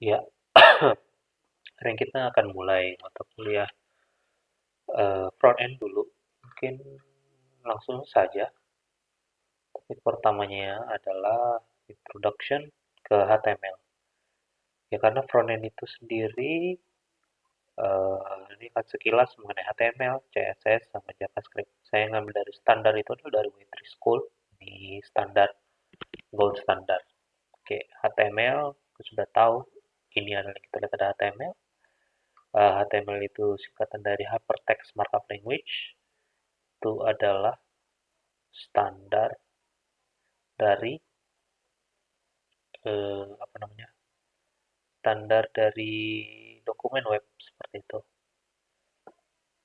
Ya, sekarang kita akan mulai mata kuliah front end dulu. Mungkin langsung saja. Topik pertamanya adalah introduction ke HTML. Ya karena front end itu sendiri ini kan sekilas mengenai HTML, CSS, sama JavaScript. Saya ngambil dari standar itu adalah dari Web3 School di standar gold standar. Oke, HTML sudah tahu. Ini adalah kita lihat ada HTML. HTML itu singkatan dari Hypertext Markup Language. Itu adalah standar dari apa namanya? Standar dari dokumen web seperti itu.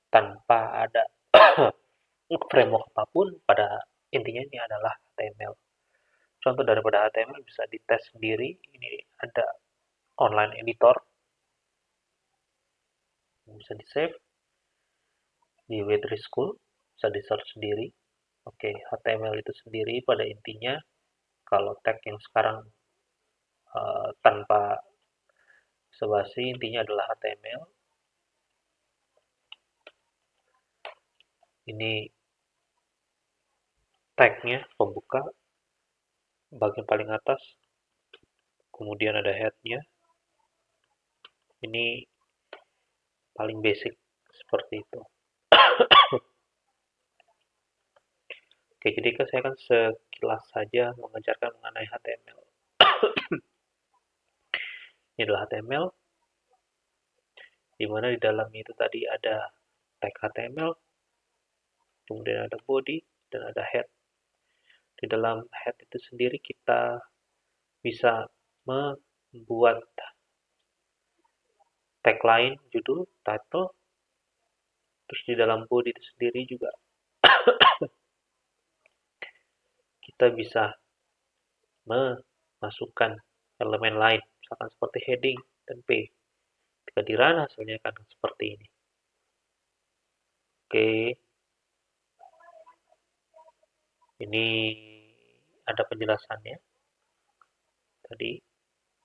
Tanpa ada framework apapun, pada intinya ini adalah HTML. Contoh daripada HTML bisa dites sendiri. Ini ada online editor yang bisa di-save di W3 School, bisa di-search sendiri. Oke, HTML itu sendiri pada intinya kalau tag yang sekarang tanpa basa-basi intinya adalah HTML. Ini tagnya pembuka bagian paling atas, kemudian ada headnya. Ini paling basic seperti itu. Oke, jadi saya akan sekilas saja mengajarkan mengenai HTML. Ini adalah HTML, di mana di dalamnya itu tadi ada tag HTML, kemudian ada body, dan ada head. Di dalam head itu sendiri kita bisa membuat tagline, judul, title, terus di dalam body itu sendiri juga kita bisa memasukkan elemen lain, misalkan seperti heading dan page. Ketika di run hasilnya akan seperti ini. Oke, ini ada penjelasannya. Tadi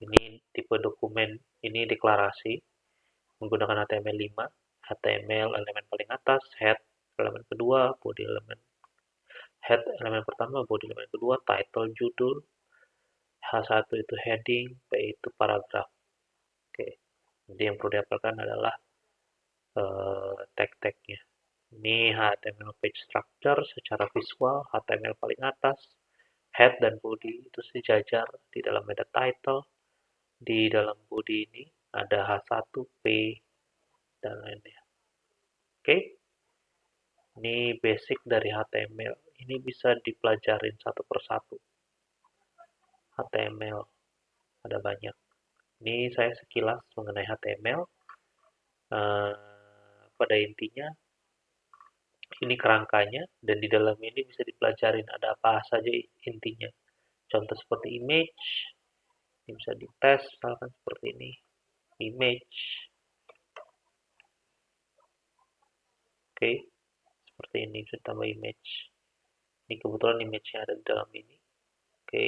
ini tipe dokumen, ini deklarasi menggunakan HTML5, HTML elemen paling atas, head elemen kedua, body elemen head elemen pertama, body elemen kedua, title judul, H1 itu heading, P itu paragraf. Oke, jadi yang perlu dihafalkan adalah tag-tagnya. Ini HTML page structure secara visual, HTML paling atas, head dan body itu sejajar di dalam ada title, di dalam body ini ada H1, P, dan lainnya. Oke, ini basic dari HTML. Ini bisa dipelajarin satu persatu. HTML ada banyak. Ini saya sekilas mengenai HTML. Pada intinya ini kerangkanya dan di dalam ini bisa dipelajarin ada apa saja intinya. Contoh seperti image, ini bisa dites misalkan seperti ini. Image. Oke, seperti ini bisa tambah image. Ini kebetulan image-nya ada di dalam ini. Oke.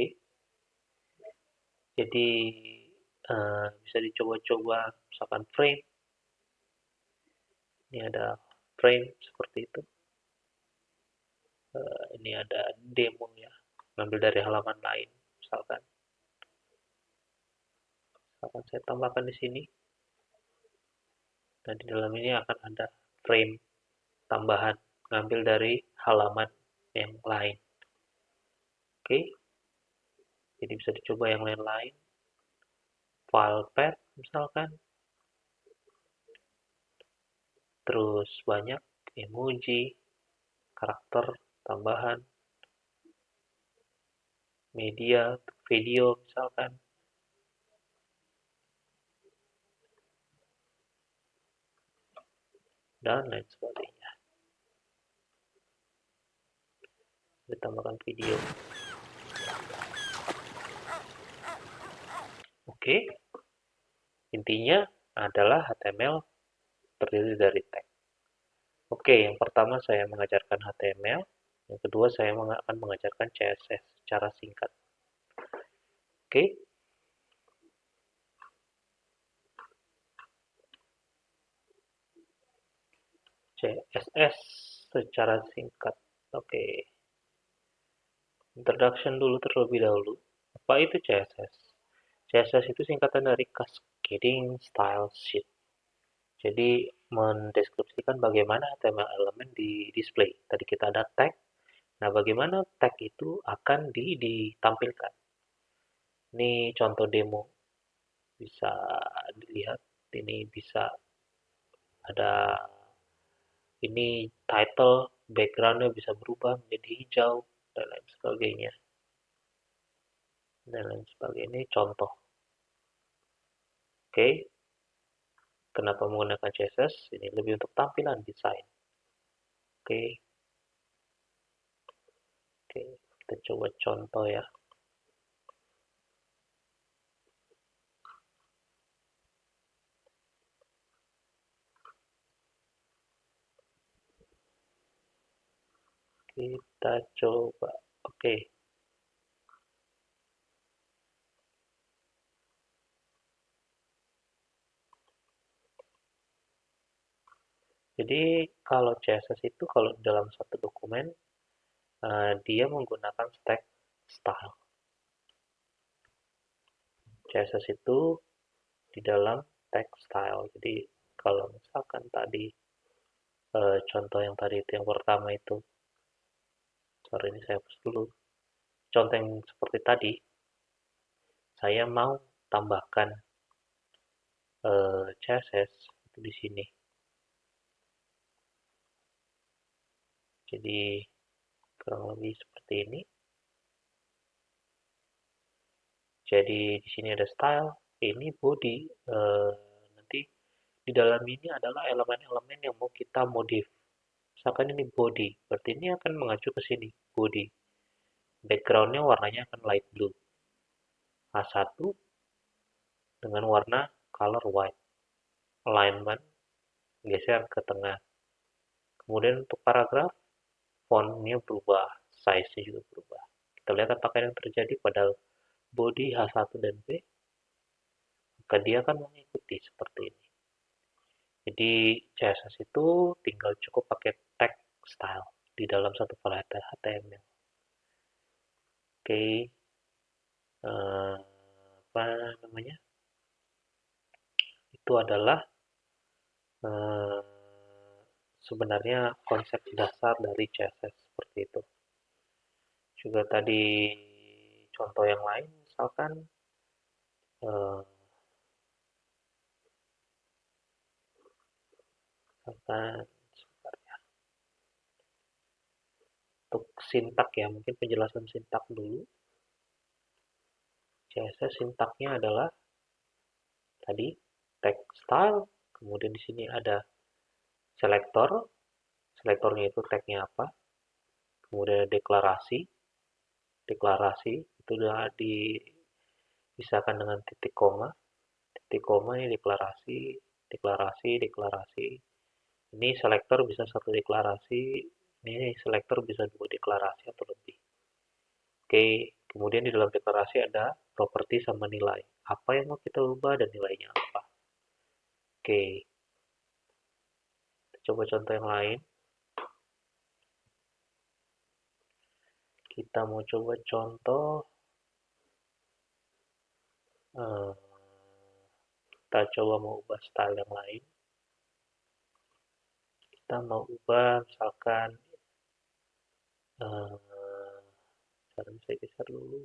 Jadi bisa dicoba-coba misalkan frame. Ini ada frame seperti itu. Ini ada demo ya, ngambil dari halaman lain misalkan. Misalkan saya tambahkan di sini. Dan di dalam ini akan ada frame tambahan, ngambil dari halaman yang lain. Oke, jadi bisa dicoba yang lain-lain. File path misalkan. Terus banyak emoji, karakter tambahan, media, video misalkan. Dan lain sebagainya. Ditambahkan video. Oke, intinya adalah HTML terdiri dari tag. Oke, yang pertama saya mengajarkan HTML, yang kedua saya akan mengajarkan CSS secara singkat. Oke, CSS secara singkat. Oke, introduction dulu terlebih dahulu. Apa itu CSS? CSS itu singkatan dari Cascading Style Sheet. Jadi mendeskripsikan bagaimana HTML elemen di display. Tadi kita ada tag. Nah, bagaimana tag itu akan ditampilkan. Ini contoh demo. Bisa dilihat. Ini bisa ada ini title, backgroundnya bisa berubah menjadi hijau, dan lain sebagainya. Dan lain sebagainya. Ini contoh. Oke, kenapa menggunakan CSS? Ini lebih untuk tampilan desain. Oke, oke, kita coba contoh ya. Kita coba. Oke, jadi kalau CSS itu kalau dalam satu dokumen, dia menggunakan tag style. CSS itu di dalam tag style. Jadi kalau misalkan tadi contoh yang tadi itu yang pertama itu, sorry ini saya hapus dulu. Contoh yang seperti tadi, saya mau tambahkan CSS itu di sini. Jadi kurang lebih seperti ini. Jadi di sini ada style, ini body. Nanti di dalam ini adalah elemen-elemen yang mau kita modif. Misalkan ini body, berarti ini akan mengacu ke sini, body. Backgroundnya warnanya akan light blue. A1 dengan warna color white. Alignment geser ke tengah. Kemudian untuk paragraf, fontnya berubah, size-nya juga berubah. Kita lihat apakah yang terjadi pada body H1 dan B, maka dia akan mengikuti seperti ini. Jadi CSS itu tinggal cukup pakai tag style di dalam satu file HTML. Oke, apa namanya? Itu adalah eh, sebenarnya konsep dasar dari CSS seperti itu. Juga tadi contoh yang lain, misalkan eh, misalkan untuk sintak ya, mungkin penjelasan sintak dulu. CSS sintaknya adalah tadi tag style, kemudian di sini ada selektor, selektornya itu tagnya apa, kemudian ada deklarasi, deklarasi itu sudah dipisahkan dengan titik koma ini deklarasi, deklarasi, deklarasi. Ini selektor bisa satu deklarasi, ini selektor bisa dua deklarasi atau lebih. Oke, kemudian di dalam deklarasi ada properti sama nilai. Apa yang mau kita ubah dan nilainya apa. Oke, kita coba contoh yang lain. Kita mau coba contoh, eh, kita coba mau ubah style yang lain. Kita mau ubah misalkan, sekarang saya geser dulu,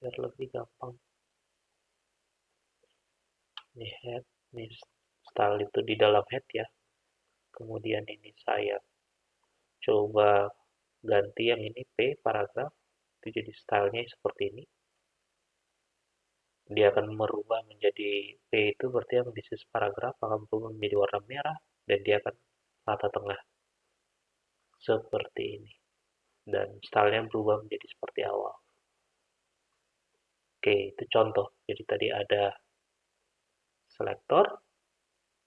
biar lebih gampang. Ini head, ini style itu di dalam head ya. Kemudian ini saya coba ganti yang ini P, paragraf. Itu jadi stylenya seperti ini. Dia akan merubah menjadi P itu berarti yang basis paragraf akan berubah menjadi warna merah. Dan dia akan rata tengah. Seperti ini. Dan stylenya berubah menjadi seperti awal. Oke, itu contoh. Jadi tadi ada selektor,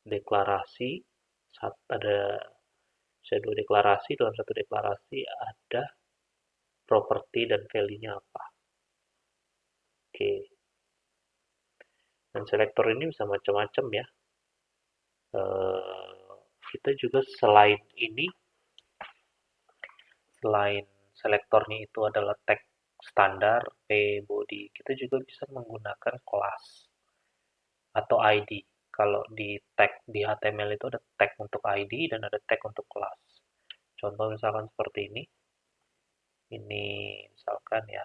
deklarasi, ada dua deklarasi, dalam satu deklarasi ada properti dan value-nya apa. Oke. Dan selektor ini bisa macam-macam ya. kita juga selain ini, selain selektornya itu adalah tag standar p body, kita juga bisa menggunakan kelas atau ID. Kalau di tag di HTML itu ada tag untuk ID dan ada tag untuk kelas. Contoh misalkan seperti ini. Ini misalkan ya,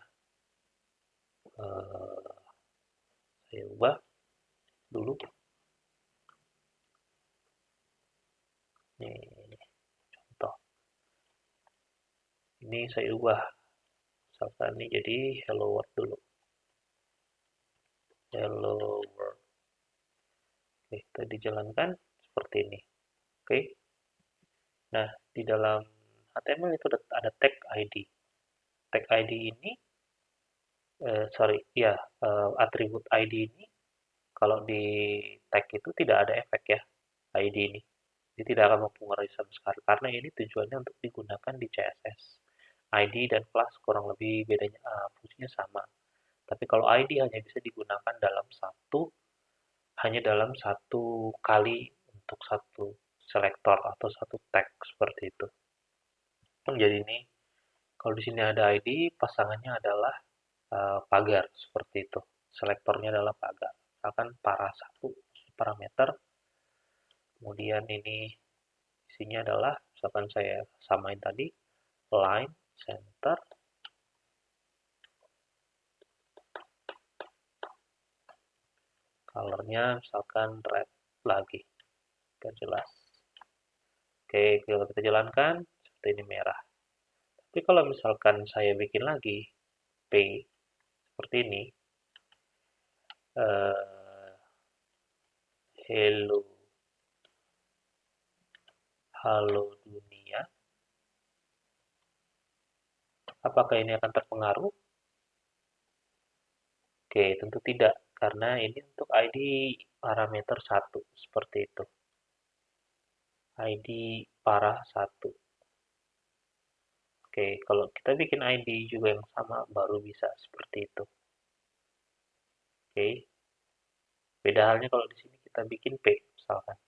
saya ubah dulu. Ini contoh. Ini saya ubah. Misalkan ini jadi hello world dulu. Hello world. Oke, kita dijalankan seperti ini. Oke. Nah, di dalam HTML itu ada tag ID. Tag ID ini, atribut ID ini kalau di tag itu tidak ada efek ya, ID ini. Jadi tidak akan mempengaruhi sama sekali karena ini tujuannya untuk digunakan di CSS. ID dan kelas kurang lebih bedanya fungsinya sama. Tapi kalau ID hanya bisa digunakan hanya dalam satu kali untuk satu selektor atau satu tag seperti itu. Jadi ini kalau di sini ada ID, pasangannya adalah pagar seperti itu. Selektornya adalah pagar. Misalkan para1 parameter, kemudian ini isinya adalah misalkan saya samain tadi line center, colornya misalkan red lagi, biar jelas. Oke, kalau kita jalankan seperti ini merah. Tapi kalau misalkan saya bikin lagi p seperti ini, hello halo dunia, apakah ini akan terpengaruh? Oke, tentu tidak, karena ini untuk ID parameter 1, seperti itu. ID para1. Oke, kalau kita bikin ID juga yang sama, baru bisa seperti itu. Oke, beda halnya kalau di sini kita bikin P, misalkan.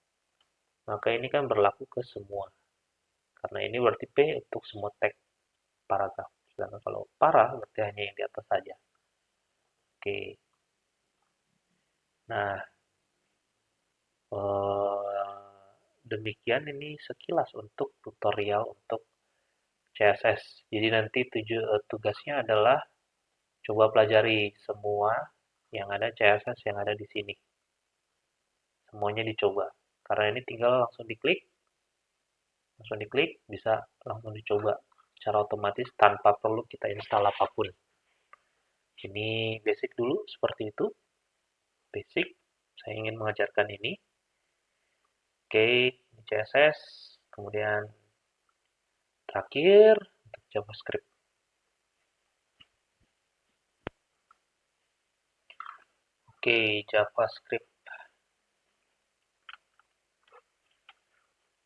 Maka ini kan berlaku ke semua. Karena ini berarti P untuk semua tag paragraf. Sedangkan kalau para, berarti hanya yang di atas saja. Oke, nah, demikian ini sekilas untuk tutorial untuk CSS. Jadi nanti tugasnya adalah coba pelajari semua yang ada CSS yang ada di sini. Semuanya dicoba. Karena ini tinggal langsung diklik, bisa langsung dicoba secara otomatis tanpa perlu kita install apapun. Ini basic dulu seperti itu. Basic, saya ingin mengajarkan ini. Oke, ini CSS, kemudian terakhir untuk JavaScript. Oke, JavaScript.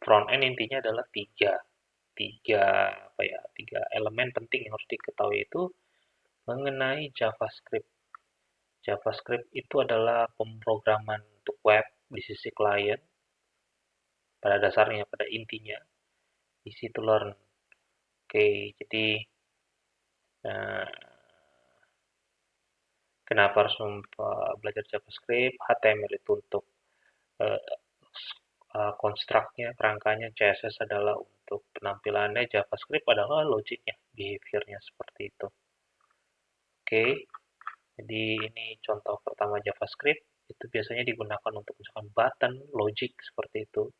Front-end intinya adalah tiga elemen penting yang harus diketahui itu mengenai JavaScript. JavaScript itu adalah pemrograman untuk web di sisi klien. Pada dasarnya, pada intinya, easy to learn. Oke, jadi kenapa harus belajar JavaScript? HTML itu untuk konstruknya, kerangkanya, CSS adalah untuk penampilannya, JavaScript adalah logiknya, behaviornya seperti itu. Oke, jadi ini contoh pertama JavaScript, itu biasanya digunakan untuk misalkan button, logic seperti itu.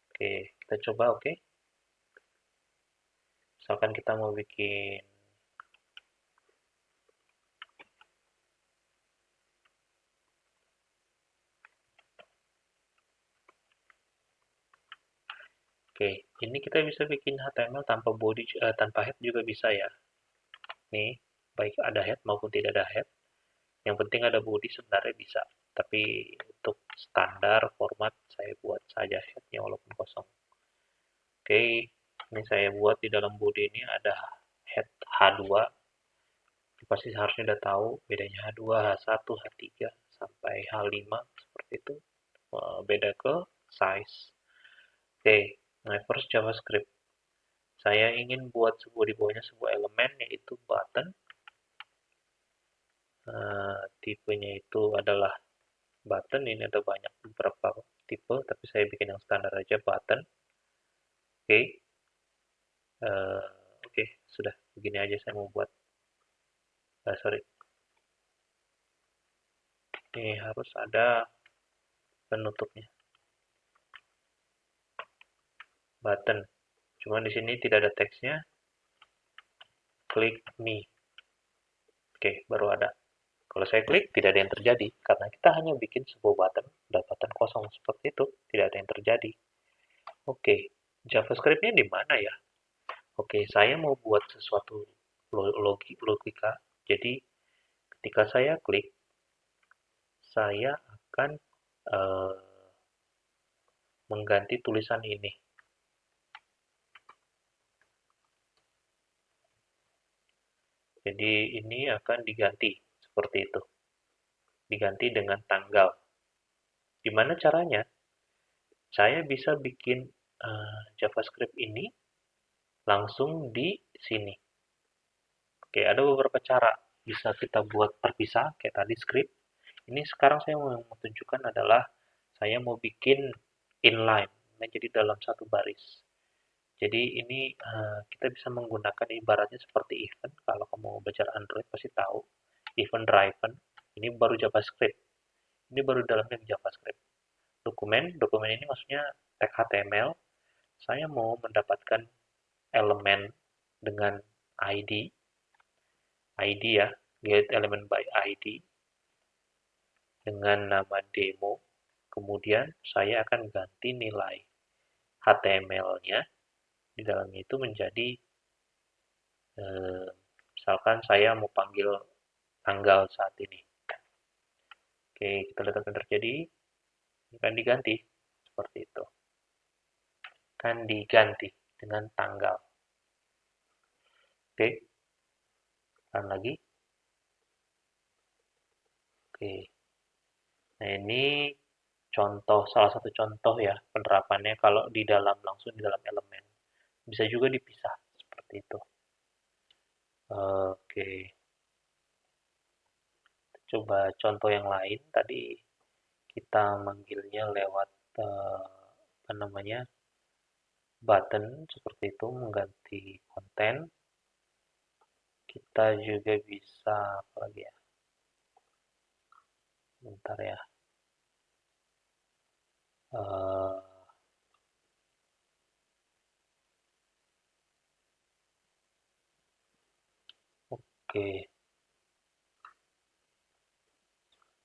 Oke, kita coba oke. Misalkan kita mau bikin Oke, ini kita bisa bikin HTML tanpa body, tanpa head juga bisa ya. Nih, baik ada head maupun tidak ada head. Yang penting ada body sebenarnya bisa. Tapi untuk standar format saya buat saja headnya walaupun kosong. Oke, ini saya buat di dalam body ini ada head H2. Pasti harusnya udah tahu bedanya H2, H1, H3 sampai H5 seperti itu. Beda ke size. Oke, Nah, first JavaScript. Saya ingin buat di bawahnya sebuah elemen yaitu button. Tipenya itu adalah button. Ini ada banyak beberapa tipe, tapi saya bikin yang standar aja button. Oke. Oke, sudah begini aja saya mau buat. Sorry. Ini harus ada penutupnya. Button. Cuman di sini tidak ada teksnya. Klik me. Oke, baru ada. Kalau saya klik, tidak ada yang terjadi. Karena kita hanya bikin sebuah button, button kosong seperti itu. Tidak ada yang terjadi. Oke, JavaScript-nya di mana ya? Oke, saya mau buat sesuatu logika. Jadi, ketika saya klik, saya akan uh, mengganti tulisan ini. Jadi, ini akan diganti seperti itu. Diganti dengan tanggal. Gimana caranya? Saya bisa bikin JavaScript ini langsung di sini. Oke, ada beberapa cara. Bisa kita buat terpisah, kayak tadi script. Ini sekarang saya mau tunjukkan adalah saya mau bikin inline, jadi dalam satu baris. Jadi ini kita bisa menggunakan ibaratnya seperti event. Kalau kamu belajar Android pasti tahu event driven. Ini baru JavaScript. Ini baru dalamnya JavaScript. Dokumen ini maksudnya tag HTML. Saya mau mendapatkan elemen dengan ID ya, get element by ID dengan nama demo. Kemudian saya akan ganti nilai HTML-nya di dalamnya itu menjadi misalkan saya mau panggil tanggal saat ini. Oke, kita lihat apa yang terjadi. Akan diganti seperti itu. Akan diganti dengan tanggal. Oke, ulang lagi. Oke, nah ini salah satu contoh ya penerapannya kalau di dalam langsung di dalam elemen. Bisa juga dipisah seperti itu. Oke, coba contoh yang lain. Tadi kita manggilnya lewat apa namanya button seperti itu, mengganti konten. Kita juga bisa apa lagi ya? Bentar ya. Oke,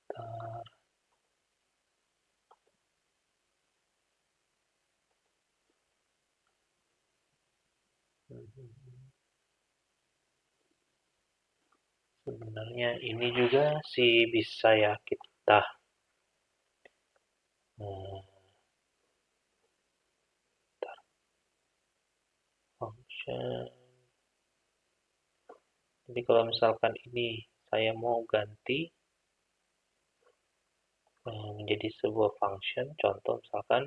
bentar. Sebenarnya ini juga sih bisa ya kita function. Jadi kalau misalkan ini saya mau ganti menjadi sebuah function, contoh misalkan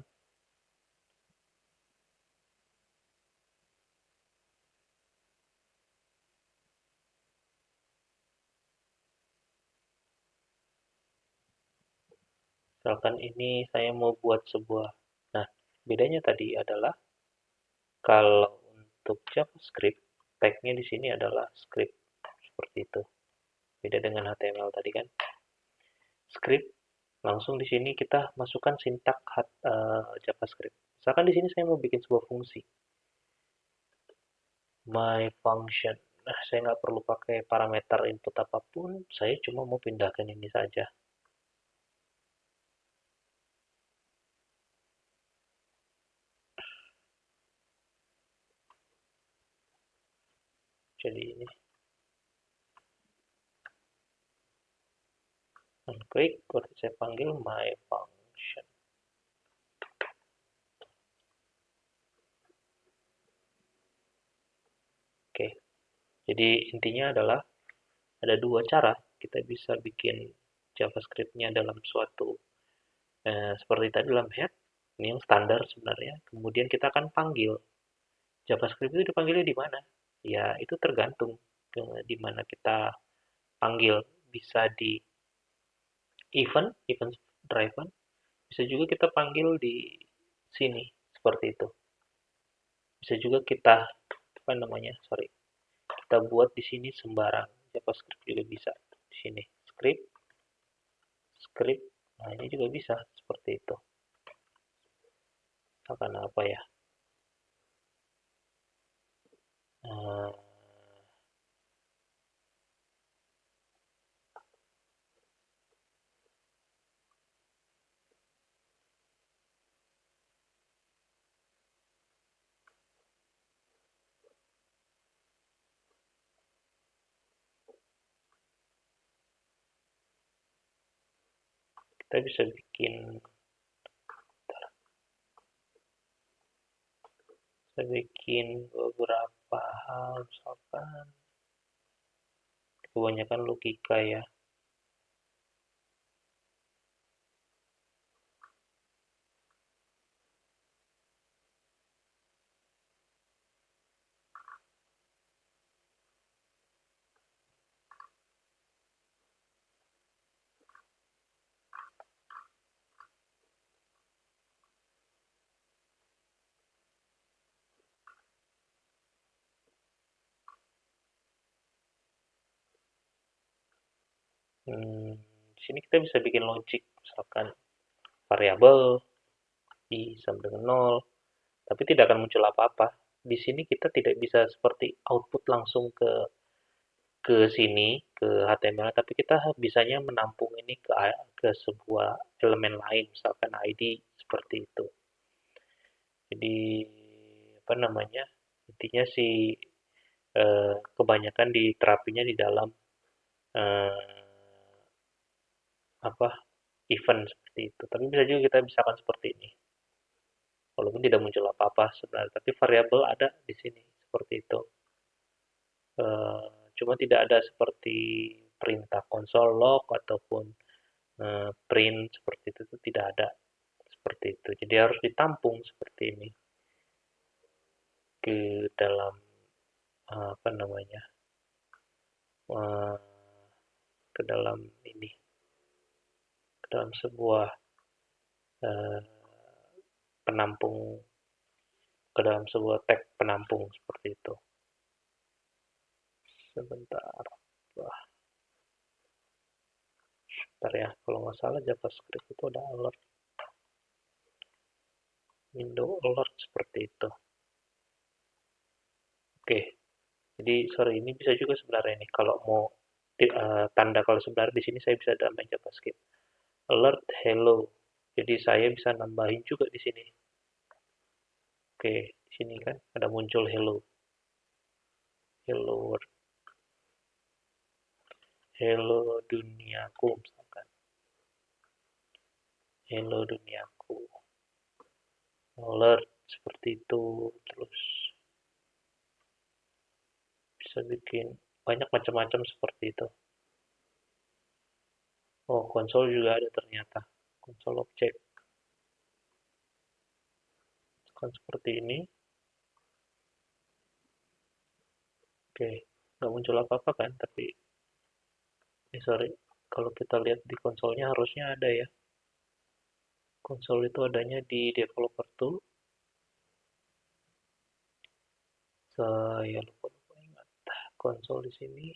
ini saya mau buat sebuah. Nah, bedanya tadi adalah kalau untuk JavaScript, tag-nya di sini adalah script seperti itu. Beda dengan HTML tadi kan. Script langsung di sini kita masukkan sintak JavaScript. Misalkan di sini saya mau bikin sebuah fungsi my function. Nah, saya nggak perlu pakai parameter input apapun, saya cuma mau pindahkan ini saja. Jadi ini klik, saya panggil my function. Oke, jadi intinya adalah ada dua cara kita bisa bikin JavaScript-nya dalam suatu seperti tadi dalam head, Ini yang standar sebenarnya. Kemudian kita akan panggil. JavaScript itu dipanggilnya di mana? Ya, itu tergantung di mana kita panggil. Bisa di event driven. Bisa juga kita panggil di sini, seperti itu. Bisa juga kita, apa namanya, sorry, kita buat di sini sembarang. JavaScript juga bisa. Di sini, script. Nah, ini juga bisa, seperti itu. Akan apa ya? Nah, kita bisa bikin beberapa hal, misalkan kebanyakan logika ya. Di sini kita bisa bikin logic, misalkan variabel i sama dengan 0, tapi tidak akan muncul apa-apa. Di sini kita tidak bisa seperti output langsung ke sini, ke HTML, tapi kita bisanya menampung ini ke sebuah elemen lain, misalkan ID, seperti itu. Jadi, apa namanya, intinya sih kebanyakan diterapinya di dalam eh, apa event seperti itu. Tapi bisa juga kita misalkan seperti ini. Walaupun tidak muncul apa-apa sebenarnya, tapi variabel ada di sini seperti itu. Cuma tidak ada seperti perintah console log ataupun print seperti itu tidak ada seperti itu. Jadi harus ditampung seperti ini ke dalam apa namanya eh, ke dalam ini ke dalam sebuah eh, penampung ke dalam sebuah tag penampung seperti itu. Sebentar, wah, sebentar ya. Kalau nggak salah JavaScript itu ada alert, window alert seperti itu. Oke, jadi sorry ini bisa juga sebenarnya nih kalau mau tanda kalau sebenarnya di sini saya bisa tambah JavaScript. Alert hello. Jadi saya bisa nambahin juga di sini. Oke, di sini kan ada muncul hello. Hello world. Hello duniaku misalkan. Hello duniaku. Alert seperti itu. Terus bisa bikin banyak macam-macam seperti itu. Oh, konsol juga ada ternyata. Konsol objek. Kan seperti ini. Oke, nggak muncul apa-apa kan, tapi sorry, kalau kita lihat di konsolnya harusnya ada ya. Konsol itu adanya di developer tool. Saya lupa ingat. Konsol di sini.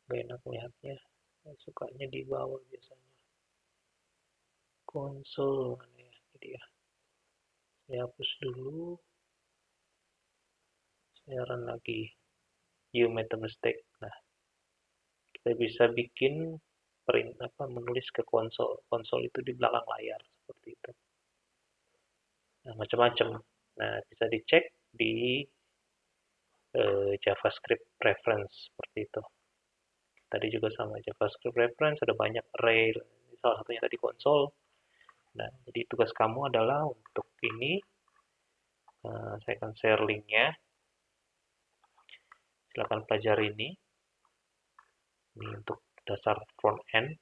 Gak enak lihatnya. Saya sukanya di bawah biasanya. Konsol mana ya? Jadi ya. Saya hapus dulu. Saya run lagi. You made a mistake. Nah, kita bisa bikin print apa menulis ke konsol. Konsol itu di belakang layar seperti itu. Nah, macam-macam. Nah, bisa dicek di JavaScript reference seperti itu. Tadi juga sama JavaScript reference ada banyak array. Salah satunya tadi konsol. Nah, jadi tugas kamu adalah untuk ini. Saya akan share linknya. Silakan pelajari ini. Ini untuk dasar front end.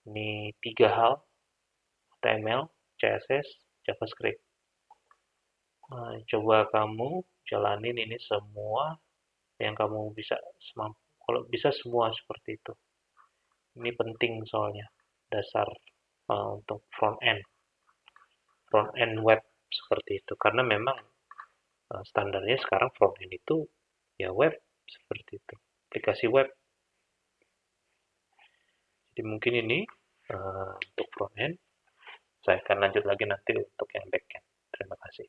Ini 3 hal, HTML, CSS, JavaScript. Nah, coba kamu jalanin ini semua yang kamu bisa semampu. Kalau bisa semua seperti itu. Ini penting soalnya dasar untuk front end web seperti itu. Karena memang standarnya sekarang front end itu ya web seperti itu, aplikasi web. Jadi mungkin ini untuk front end. Saya akan lanjut lagi nanti untuk yang back end. Terima kasih.